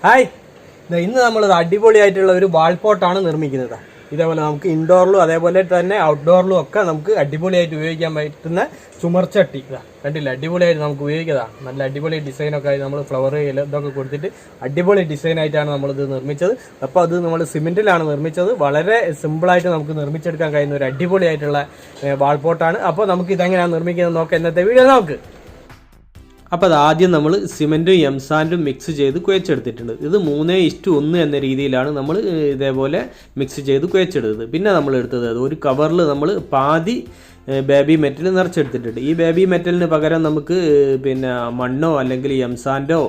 Hi, ഇന്ന് നമ്മൾ അടിപൊളിയായിട്ടുള്ള ഒരു വാൾപോട്ടാണ് നിർമ്മിക്കുന്നത്. ഇതേപോലെ നമുക്ക് ഇൻഡോറിലും അതേപോലെ തന്നെ ഔട്ട്ഡോറിലും ഒക്കെ നമുക്ക് അടിപൊളിയായിട്ട് ഉപയോഗിക്കാൻ പറ്റുന്ന ചുമർച്ചട്ടി. കണ്ടില്ല, അടിപൊളിയായിട്ട് നമുക്ക് ഉപയോഗിക്കുന്നതാണ്. നല്ല അടിപൊളി ഡിസൈനൊക്കെ ആയി നമ്മൾ ഫ്ലവർ ഇതൊക്കെ കൊടുത്തിട്ട് അടിപൊളി ഡിസൈനായിട്ടാണ് നമ്മളിത് നിർമ്മിച്ചത്. അപ്പോൾ അത് നമ്മൾ സിമെൻറ്റിലാണ് നിർമ്മിച്ചത്. വളരെ സിമ്പിളായിട്ട് നമുക്ക് നിർമ്മിച്ചെടുക്കാൻ കഴിയുന്ന ഒരു അടിപൊളിയായിട്ടുള്ള വാൾപോട്ടാണ്. അപ്പോൾ നമുക്ക് ഇതെങ്ങനെയാണ് നിർമ്മിക്കുന്നത് നോക്കാം ഇന്നത്തെ വീഡിയോ നമുക്ക്. അപ്പോൾ അത് ആദ്യം നമ്മൾ സിമെൻറ്റും എംസാൻഡും മിക്സ് ചെയ്ത് കുഴച്ചെടുത്തിട്ടുണ്ട്. ഇത് 3:1 എന്ന രീതിയിലാണ് നമ്മൾ ഇതേപോലെ മിക്സ് ചെയ്ത് കുഴച്ചെടുത്തത്. പിന്നെ നമ്മൾ എടുത്തത് ഒരു കവറിൽ നമ്മൾ പാതി ബേബി മെറ്റൽ നിറച്ചെടുത്തിട്ടുണ്ട്. ഈ ബേബി മെറ്റലിന് പകരം നമുക്ക് പിന്നെ മണ്ണോ അല്ലെങ്കിൽ എംസാൻഡോ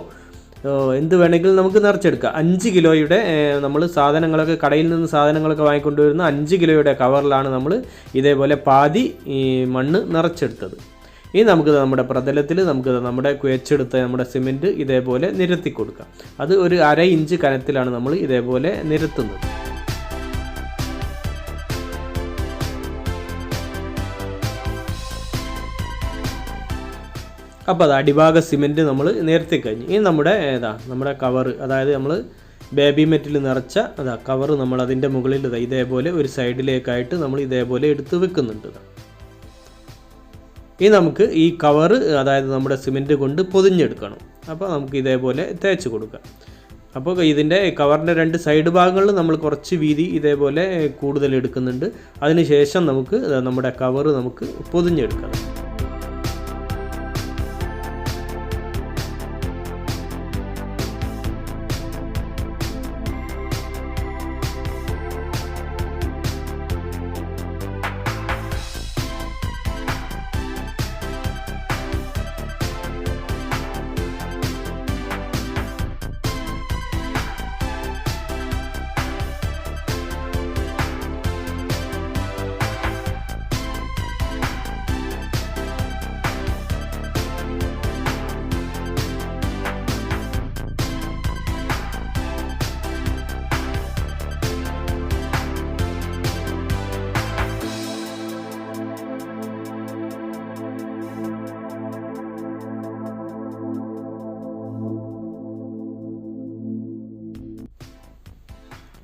എന്ത് വേണമെങ്കിലും നമുക്ക് നിറച്ചെടുക്കാം. 5 കിലോയുടെ നമ്മൾ സാധനങ്ങളൊക്കെ കടയിൽ നിന്ന് സാധനങ്ങളൊക്കെ വാങ്ങിക്കൊണ്ടുവരുന്ന 5 കിലോയുടെ കവറിലാണ് നമ്മൾ ഇതേപോലെ പാതി മണ്ണ് നിറച്ചെടുത്തത്. ഇനി നമുക്ക് നമ്മുടെ പ്രതലത്തിൽ നമുക്ക് നമ്മുടെ കുഴച്ചെടുത്ത നമ്മുടെ സിമെൻറ്റ് ഇതേപോലെ നിരത്തി കൊടുക്കാം. അത് ഒരു 1/2 ഇഞ്ച് കനത്തിലാണ് നമ്മൾ ഇതേപോലെ നിരത്തുന്നത്. അപ്പോൾ അത് അടിഭാഗ സിമെൻറ്റ് നമ്മൾ നിരത്തി കഴിഞ്ഞു. ഇനി നമ്മുടെ കവറ്, അതായത് നമ്മൾ ബേബി മെറ്റിൽ നിറച്ച കവറ് നമ്മൾ അതിൻ്റെ മുകളിൽ ഇതേപോലെ ഒരു സൈഡിലേക്കായിട്ട് നമ്മൾ ഇതേപോലെ എടുത്ത് വെക്കുന്നുണ്ട്. ഇനി നമുക്ക് ഈ കവറ്, അതായത് നമ്മുടെ സിമെൻറ്റ് കൊണ്ട് പൊതിഞ്ഞെടുക്കണം. അപ്പോൾ നമുക്ക് ഇതേപോലെ തേച്ച് കൊടുക്കാം. അപ്പോൾ ഇതിൻ്റെ കവറിൻ്റെ 2 സൈഡ് ഭാഗങ്ങളിൽ നമ്മൾ കുറച്ച് വീതി ഇതേപോലെ കൂടുതൽ എടുക്കുന്നുണ്ട്. അതിനുശേഷം നമുക്ക് നമ്മുടെ കവറ് നമുക്ക് പൊതിഞ്ഞെടുക്കണം.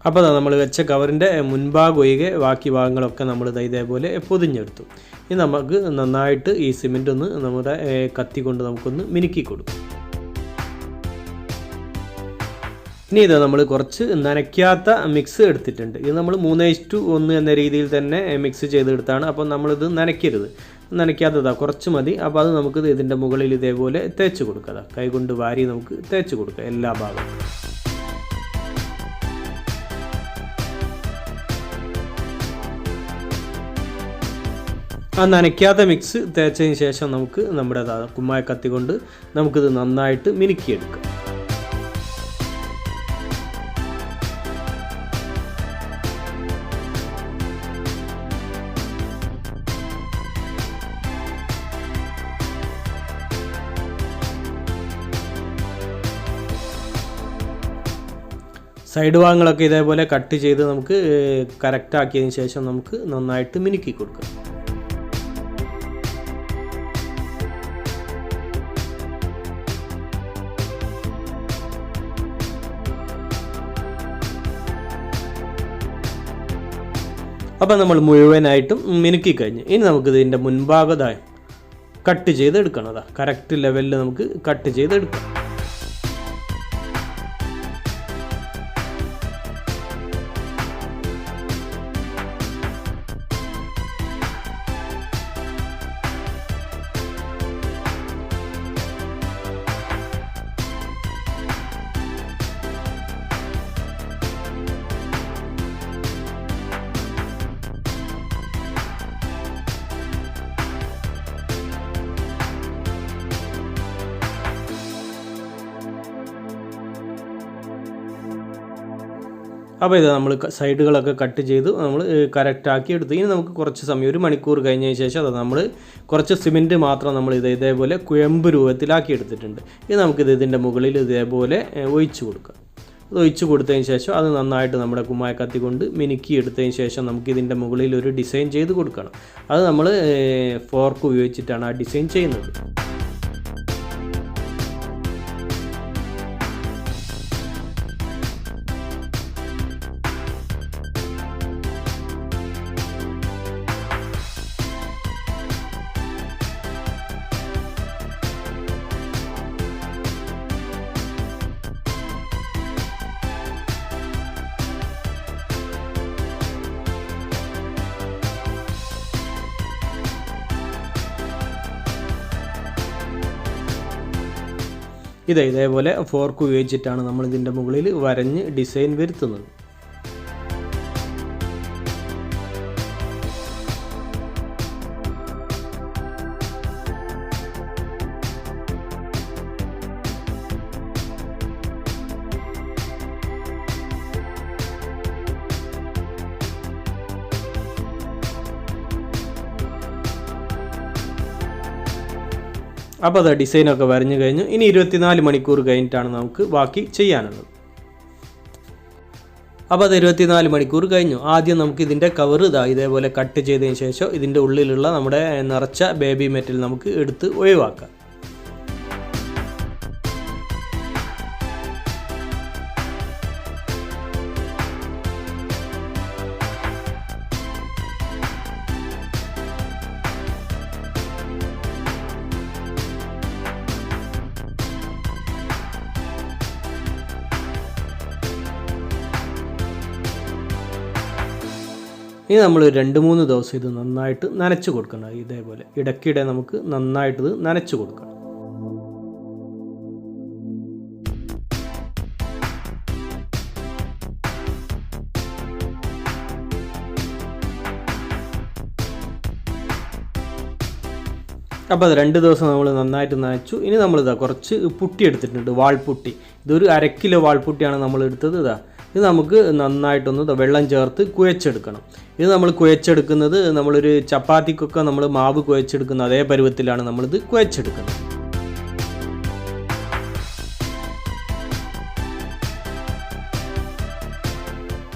അപ്പോൾ നമ്മൾ വെച്ച കവറിൻ്റെ മുൻഭാഗം ഒഴികെ ബാക്കി ഭാഗങ്ങളൊക്കെ നമ്മൾ ഇതേപോലെ പൊതിഞ്ഞെടുത്തു. ഇനി നമുക്ക് നന്നായിട്ട് ഈ സിമെൻ്റ് ഒന്ന് നമ്മുടെ കത്തി കൊണ്ട് നമുക്കൊന്ന് മിനുക്കി കൊടുക്കും. ഇനി ഇത് നമ്മൾ കുറച്ച് നനയ്ക്കാത്ത മിക്സ് എടുത്തിട്ടുണ്ട്. ഇത് നമ്മൾ 3:1 എന്ന രീതിയിൽ തന്നെ മിക്സ് ചെയ്തെടുത്താണ്. അപ്പോൾ നമ്മളിത് നനയ്ക്കാത്തതാണ്, കുറച്ച് മതി. അപ്പോൾ അത് നമുക്ക് ഇതിൻ്റെ മുകളിൽ ഇതേപോലെ തേച്ച് കൊടുക്കാം. കൈകൊണ്ട് വാരി നമുക്ക് തേച്ച് കൊടുക്കാം എല്ലാ ഭാഗത്തും. ആ നനയ്ക്കാത്ത മിക്സ് തേച്ചതിന് ശേഷം നമുക്ക് നമ്മുടെ കുമ്മായ കത്തി കൊണ്ട് നമുക്കിത് നന്നായിട്ട് മിനുക്കിയെടുക്കാം. സൈഡ് ഭാഗങ്ങളൊക്കെ ഇതേപോലെ കട്ട് ചെയ്ത് നമുക്ക് കറക്റ്റാക്കിയതിന് ശേഷം നമുക്ക് നന്നായിട്ട് മിനുക്കി കൊടുക്കാം. അപ്പോൾ നമ്മൾ മുഴുവനായിട്ടും മിനുക്കി കഴിഞ്ഞ് ഇനി നമുക്കിത് ഇതിൻ്റെ മുൻഭാഗത്തായി കട്ട് ചെയ്തെടുക്കണം. കറക്റ്റ് ലെവലിൽ നമുക്ക് കട്ട് ചെയ്തെടുക്കാം. അപ്പോൾ ഇത് നമ്മൾ സൈഡുകളൊക്കെ കട്ട് ചെയ്ത് നമ്മൾ കറക്റ്റാക്കി എടുത്തു. ഇനി നമുക്ക് കുറച്ച് സമയം 1 മണിക്കൂർ കഴിഞ്ഞതിന് ശേഷം അത് നമ്മൾ കുറച്ച് സിമെൻറ്റ് മാത്രം നമ്മൾ ഇതേപോലെ കുഴമ്പ് രൂപത്തിലാക്കി എടുത്തിട്ടുണ്ട്. ഇനി നമുക്കിത് ഇതിൻ്റെ മുകളിൽ ഇതേപോലെ ഒഴിച്ചു കൊടുക്കാം. അത് ഒഴിച്ചു കൊടുത്തതിന് ശേഷം അത് നന്നായിട്ട് നമ്മുടെ കുമ്മായ കത്തി കൊണ്ട് മിനുക്കി എടുത്തതിന് ശേഷം നമുക്കിതിൻ്റെ മുകളിൽ ഒരു ഡിസൈൻ ചെയ്ത് കൊടുക്കണം. അത് നമ്മൾ ഫോർക്ക് ഉപയോഗിച്ചിട്ടാണ് ആ ഡിസൈൻ ചെയ്യുന്നത്. ഇതേപോലെ ഫോർക്ക് ഉപയോഗിച്ചിട്ടാണ് നമ്മൾ ഇതിൻ്റെ മുകളിൽ വരഞ്ഞ് ഡിസൈൻ വരുത്തുന്നത്. അപ്പോൾ അത് ഡിസൈനൊക്കെ വരഞ്ഞു കഴിഞ്ഞു. ഇനി 24 മണിക്കൂർ കഴിഞ്ഞിട്ടാണ് നമുക്ക് ബാക്കി ചെയ്യാനുള്ളത്. അപ്പോൾ അത് 24 മണിക്കൂർ കഴിഞ്ഞു. ആദ്യം നമുക്ക് ഇതിൻ്റെ കവർ ഇതേപോലെ കട്ട് ചെയ്തതിന് ശേഷം ഇതിൻ്റെ ഉള്ളിലുള്ള നമ്മുടെ നിറച്ച ബേബി മെറ്റൽ നമുക്ക് എടുത്ത് ഒഴിവാക്കാം. ഇനി നമ്മൾ 2-3 ദിവസം ഇത് നന്നായിട്ട് നനച്ച് കൊടുക്കണം. ഇതേപോലെ ഇടയ്ക്കിടെ നമുക്ക് നന്നായിട്ട് ഇത് നനച്ച് കൊടുക്കണം. അപ്പോൾ അത് 2 ദിവസം നമ്മൾ നന്നായിട്ട് നനച്ചു. ഇനി നമ്മളിതാ കുറച്ച് പുട്ടി എടുത്തിട്ടുണ്ട്, വാൾപുട്ടി. ഇതൊരു 1/2 കിലോ വാൾപുട്ടിയാണ് നമ്മൾ എടുത്തത്. ഇത് നമുക്ക് നന്നായിട്ടൊന്ന് വെള്ളം ചേർത്ത് കുഴച്ചെടുക്കണം. ഇത് നമ്മൾ കുഴച്ചെടുക്കുന്നത് നമ്മളൊരു ചപ്പാത്തിക്കൊക്കെ നമ്മൾ മാവ് കുഴച്ചെടുക്കുന്ന അതേ പരുവത്തിലാണ് നമ്മളിത് കുഴച്ചെടുക്കുന്നത്.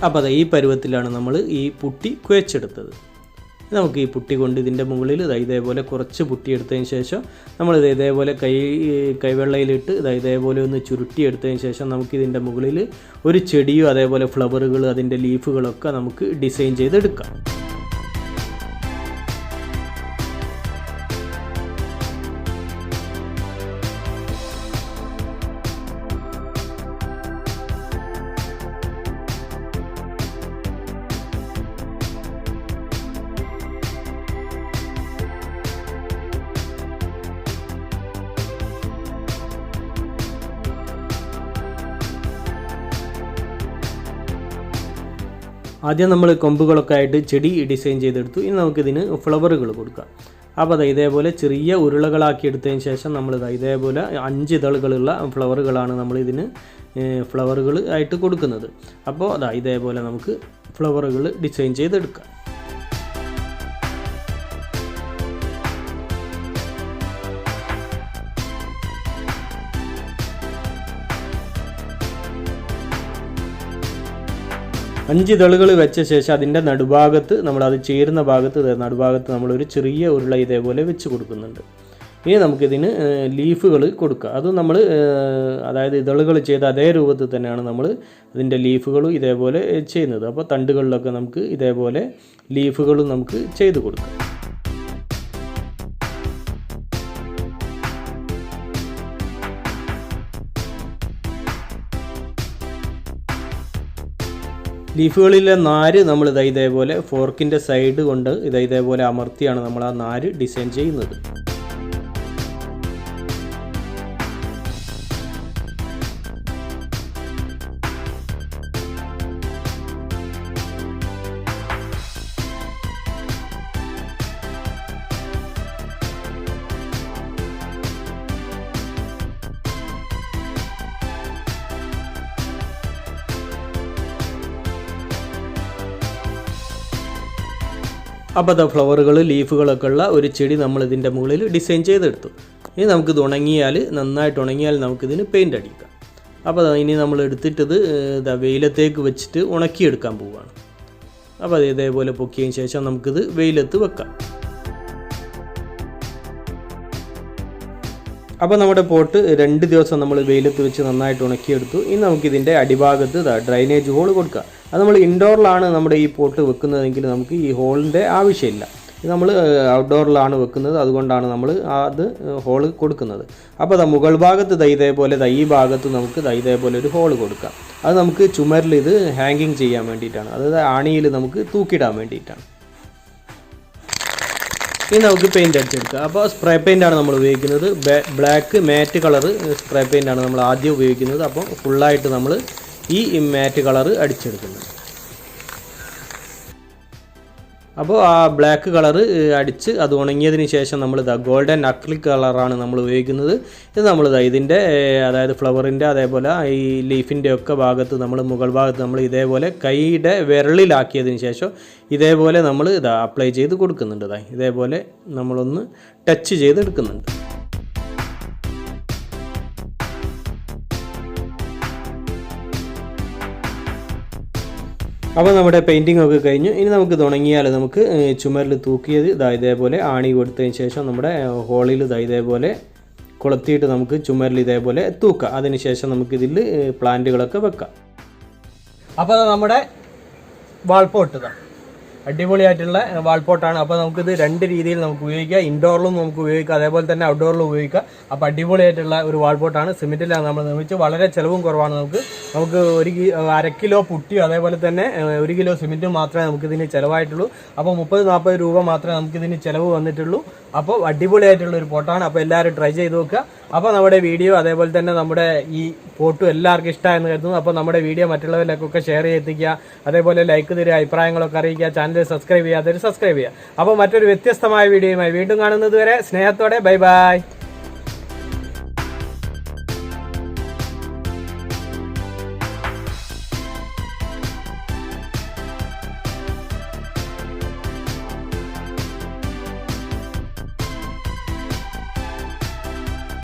അപ്പോൾ ഈ പരുവത്തിലാണ് നമ്മൾ ഈ പുട്ടി കുഴച്ചെടുത്തത്. നമുക്ക് ഈ പുട്ടി കൊണ്ട് ഇതിൻ്റെ മുകളിൽ ഇതേപോലെ കുറച്ച് പുട്ടി എടുത്തതിന് ശേഷം നമ്മളിത് ഇതേപോലെ കൈവെള്ളയിലിട്ട് ഇതേപോലെ ഒന്ന് ചുരുട്ടിയെടുത്തതിന് ശേഷം നമുക്കിതിൻ്റെ മുകളിൽ ഒരു ചെടിയോ അതേപോലെ ഫ്ലവറുകൾ അതിൻ്റെ ലീഫുകളൊക്കെ നമുക്ക് ഡിസൈൻ ചെയ്തെടുക്കാം. ആദ്യം നമ്മൾ കൊമ്പുകളൊക്കെ ആയിട്ട് ചെടി ഡിസൈൻ ചെയ്തെടുത്തു. ഇനി നമുക്കിതിന് ഫ്ലവറുകൾ കൊടുക്കാം. അപ്പോൾ ഇതേപോലെ ചെറിയ ഉരുളകളാക്കി എടുത്തതിന് ശേഷം നമ്മൾ ഇതേപോലെ 5 ഇതളുകളുള്ള ഫ്ലവറുകളാണ് നമ്മളിതിന് ഫ്ലവറുകൾ ആയിട്ട് കൊടുക്കുന്നത്. അപ്പോൾ ഇതേപോലെ നമുക്ക് ഫ്ലവറുകൾ ഡിസൈൻ ചെയ്തെടുക്കാം. അഞ്ച് ഇതളുകൾ വെച്ച ശേഷം അതിൻ്റെ നടുഭാഗത്ത് നമ്മളത് ചേരുന്ന നടുഭാഗത്ത് നമ്മളൊരു ചെറിയ ഉരുള ഇതേപോലെ വെച്ച് കൊടുക്കുന്നുണ്ട്. ഇനി നമുക്കിതിന് ലീഫുകൾ കൊടുക്കുക. അത് നമ്മൾ അതായത് ഇതളുകൾ ചെയ്ത അതേ രൂപത്തിൽ തന്നെയാണ് നമ്മൾ അതിൻ്റെ ലീഫുകളും ഇതേപോലെ ചെയ്യുന്നത്. അപ്പോൾ തണ്ടുകളിലൊക്കെ നമുക്ക് ഇതേപോലെ ലീഫുകളും നമുക്ക് ചെയ്ത് കൊടുക്കാം. ലീഫുകളിലെ നാര് നമ്മൾ ഇതേപോലെ ഫോർക്കിൻ്റെ സൈഡ് കൊണ്ട് ഇതേപോലെ അമർത്തിയാണ് നമ്മൾ ആ നാര് ഡിസൈൻ ചെയ്യുന്നത്. അപ്പോൾ ഫ്ലവറുകൾ ലീഫുകളൊക്കെ ഉള്ള ഒരു ചെടി നമ്മൾ ഇതിൻ്റെ മുകളിൽ ഡിസൈൻ ചെയ്തെടുത്തു. ഇനി നമുക്കിത് നന്നായിട്ട് ഉണങ്ങിയാൽ നമുക്കിതിന് പെയിൻ്റ് അടിക്കാം. അപ്പോൾ ഇനി നമ്മൾ എടുത്തിട്ടത് വെയിലത്തേക്ക് വെച്ചിട്ട് ഉണക്കിയെടുക്കാൻ പോവുകയാണ്. അപ്പോൾ ഇതേപോലെ പൊക്കിയതിന് ശേഷം നമുക്കിത് വെയിലത്ത് വെക്കാം. അപ്പോൾ നമ്മുടെ പോട്ട് 2 ദിവസം നമ്മൾ വെയിലത്ത് വെച്ച് നന്നായിട്ട് ഉണക്കിയെടുത്തു. ഇനി നമുക്കിതിൻ്റെ അടിഭാഗത്ത് ഡ്രൈനേജ് ഹോൾ കൊടുക്കുക. അത് നമ്മൾ ഇൻഡോറിലാണ് നമ്മുടെ ഈ പോട്ട് വെക്കുന്നതെങ്കിൽ നമുക്ക് ഈ ഹോളിൻ്റെ ആവശ്യമില്ല. ഇത് നമ്മൾ ഔട്ട്ഡോറിലാണ് വെക്കുന്നത്, അതുകൊണ്ടാണ് നമ്മൾ അത് ഹോൾ കൊടുക്കുന്നത്. അപ്പോൾ മുകൾ ഭാഗത്ത് ഇതേപോലെ ഈ ഭാഗത്ത് നമുക്ക് ഇതേപോലെ ഒരു ഹോൾ കൊടുക്കാം. അത് നമുക്ക് ചുമരിൽ ഇത് ഹാങ്ങിങ് ചെയ്യാൻ വേണ്ടിയിട്ടാണ്, അതായത് ആണിയിൽ നമുക്ക് തൂക്കിയിടാൻ വേണ്ടിയിട്ടാണ്. ഇനി നമുക്ക് പെയിൻറ്റ് അടിച്ചെടുക്കാം. അപ്പോൾ സ്പ്രേ പെയിൻ്റാണ് നമ്മൾ ഉപയോഗിക്കുന്നത്. ബ്ലാക്ക് മാറ്റ് കളറ് സ്പ്രേ പെയിൻ്റാണ് നമ്മൾ ആദ്യം ഉപയോഗിക്കുന്നത്. അപ്പോൾ ഫുള്ളായിട്ട് നമ്മൾ ഈ മാറ്റ് കളറ് അടിച്ചെടുക്കുന്നത്. അപ്പോൾ ആ ബ്ലാക്ക് കളറ് അടിച്ച് അത് ഉണങ്ങിയതിന് ശേഷം നമ്മൾ ഗോൾഡൻ അക്രിലിക് കളറാണ് നമ്മൾ ഉപയോഗിക്കുന്നത്. ഇത് നമ്മൾ ഇതിൻ്റെ അതായത് ഫ്ലവറിൻ്റെ അതേപോലെ ഈ ലീഫിൻ്റെ ഒക്കെ ഭാഗത്ത് നമ്മൾ മുകൾ ഭാഗത്ത് നമ്മൾ ഇതേപോലെ കൈയുടെ വിരലിലാക്കിയതിന് ശേഷം ഇതേപോലെ നമ്മൾ അപ്ലൈ ചെയ്ത് കൊടുക്കുന്നുണ്ട്. ഇതേപോലെ നമ്മളൊന്ന് ടച്ച് ചെയ്ത് എടുക്കുന്നുണ്ട്. അപ്പോൾ നമ്മുടെ പെയിൻറ്റിംഗ് ഒക്കെ കഴിഞ്ഞു. ഇനി നമുക്ക് തുടങ്ങിയാൽ നമുക്ക് ചുമരിൽ തൂക്കിയത് ഇതേപോലെ ആണി കൊടുത്തതിന് ശേഷം നമ്മുടെ ഹോളിൽ ഇതേപോലെ കൊളുത്തിയിട്ട് നമുക്ക് ചുമരിൽ ഇതേപോലെ തൂക്കാം. അതിനുശേഷം നമുക്കിതിൽ പ്ലാന്റുകളൊക്കെ വെക്കാം. അപ്പോൾ നമ്മുടെ വാൾപോട്ട് അടിപൊളിയായിട്ടുള്ള വാൾപോട്ടാണ്. അപ്പോൾ നമുക്കിത് രണ്ട് രീതിയിൽ നമുക്ക് ഉപയോഗിക്കാം. ഇൻഡോറിലും നമുക്ക് ഉപയോഗിക്കാം, അതേപോലെ തന്നെ ഔട്ട്ഡോറിലും ഉപയോഗിക്കാം. അപ്പോൾ അടിപൊളിയായിട്ടുള്ള ഒരു വാൾപോട്ടാണ്. സിമെൻറ്റിലാണ് നമ്മൾ നിർമ്മിച്ച്. വളരെ ചിലവും കുറവാണ്. നമുക്ക് 1 കിലോ പുട്ടിയോ അതേപോലെ തന്നെ 1 കിലോ സിമെൻറ്റും മാത്രമേ നമുക്കിതിന് ചിലവായിട്ടുള്ളൂ. അപ്പോൾ 30-40 രൂപ മാത്രമേ നമുക്കിതിന് ചിലവ് വന്നിട്ടുള്ളൂ. അപ്പോൾ അടിപൊളിയായിട്ടുള്ള ഒരു പോട്ടാണ്. അപ്പോൾ എല്ലാവരും ട്രൈ ചെയ്ത് നോക്കുക. അപ്പോൾ നമ്മുടെ വീഡിയോ അതേപോലെ തന്നെ നമ്മുടെ ഈ പോട്ടും എല്ലാവർക്കും ഇഷ്ടമായെന്ന് കരുതുന്നു. അപ്പോൾ നമ്മുടെ വീഡിയോ മറ്റുള്ളവരിലേക്കൊക്കെ ഷെയർ ചെയ്തെത്തിക്കുക. അതേപോലെ ലൈക്ക് തരിക, അഭിപ്രായങ്ങളൊക്കെ അറിയിക്കുക. ചാനൽ സബ്സ്ക്രൈബ് ചെയ്യാത്തവർ സബ്സ്ക്രൈബ് ചെയ്യുക. അപ്പോൾ മറ്റൊരു വ്യത്യസ്തമായ വീഡിയോയുമായി വീണ്ടും കാണുന്നത് വരെ സ്നേഹത്തോടെ ബൈ ബൈ.